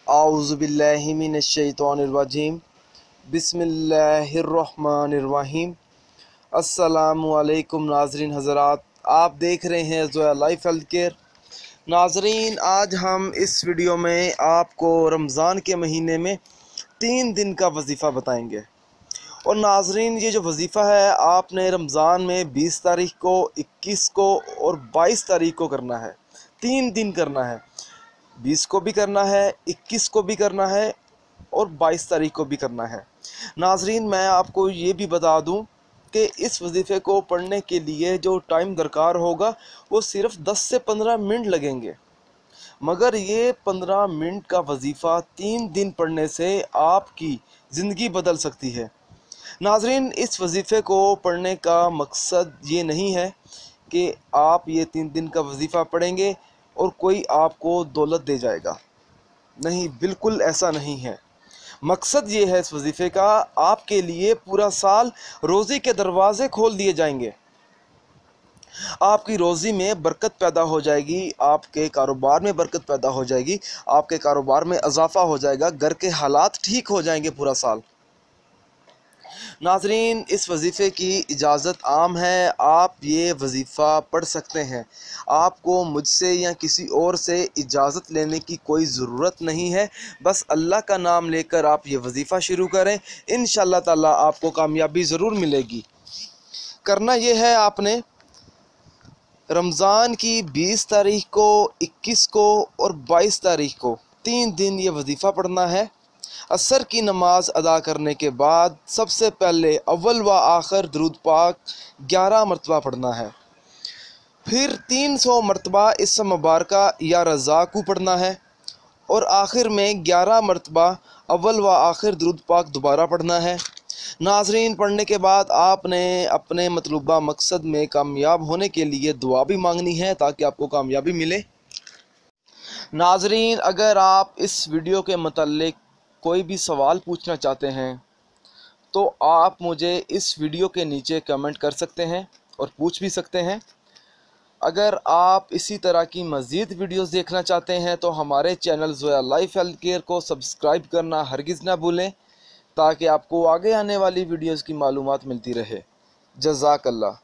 आऊज़ु बिल्लाहि मिनश्शैतानिर्रजीम बिस्मिल्लाहिर्रहमानिर्रहीम। अस्सलामु अलैकुम नाज़रीन हज़रात, आप देख रहे हैं ज़ोया लाइफ हेल्थ केयर। नाज़रीन, आज हम इस वीडियो में आपको रमज़ान के महीने में 3 दिन का वजीफ़ा बताएंगे। और नाज़रीन, ये जो वजीफ़ा है आपने रमज़ान में 20 तारीख को, 21 को और 22 तारीख को करना है। 3 दिन करना है, 20 को भी करना है, 21 को भी करना है और 22 तारीख को भी करना है। नाज़रीन, मैं आपको ये भी बता दूं कि इस वजीफ़े को पढ़ने के लिए जो टाइम दरकार होगा वो सिर्फ़ 10 से 15 मिनट लगेंगे, मगर ये 15 मिनट का वजीफ़ा 3 दिन पढ़ने से आपकी ज़िंदगी बदल सकती है। नाज़रीन, इस वजीफ़े को पढ़ने का मकसद ये नहीं है कि आप ये 3 दिन का वजीफ़ा पढ़ेंगे और कोई आपको दौलत दे जाएगा। नहीं, बिल्कुल ऐसा नहीं है। मकसद ये है इस वजीफ़े का, आपके लिए पूरा साल रोज़ी के दरवाज़े खोल दिए जाएंगे। आपकी रोज़ी में बरकत पैदा हो जाएगी, आपके कारोबार में बरकत पैदा हो जाएगी, आपके कारोबार में इजाफ़ा हो जाएगा, घर के हालात ठीक हो जाएंगे पूरा साल। नाज़रीन, इस वजीफ़े की इजाज़त आम है, आप ये वजीफ़ा पढ़ सकते हैं। आपको मुझसे या किसी और से इजाज़त लेने की कोई ज़रूरत नहीं है। बस अल्लाह का नाम लेकर आप ये वजीफ़ा शुरू करें, इंशाअल्लाह ताला आपको कामयाबी ज़रूर मिलेगी। करना ये है, आपने रमज़ान की 20 तारीख को, 21 को और 22 तारीख को 3 दिन ये वजीफ़ा पढ़ना है। असर की नमाज अदा करने के बाद सबसे पहले अव्वल व आखिर दुरूद पाक 11 मरतबा पढ़ना है। फिर 300 मरतबा इस्म मुबारका या रज़ाक़ू पढ़ना है और आखिर में 11 मरतबा अव्वल व आखिर दुरूद पाक दोबारा पढ़ना है। नाज़रीन, पढ़ने के बाद आपने अपने मतलूबा मकसद में कामयाब होने के लिए दुआ भी मांगनी है ताकि आपको कामयाबी मिले। नाज़रीन, अगर आप इस वीडियो के मुताल्लिक़ कोई भी सवाल पूछना चाहते हैं तो आप मुझे इस वीडियो के नीचे कमेंट कर सकते हैं और पूछ भी सकते हैं। अगर आप इसी तरह की मज़ीद वीडियोस देखना चाहते हैं तो हमारे channel Zoya life health care को सब्सक्राइब करना हरगिज़ ना भूलें ताकि आपको आगे आने वाली वीडियोस की मालूमात मिलती रहे। जज़ाकल्लाह।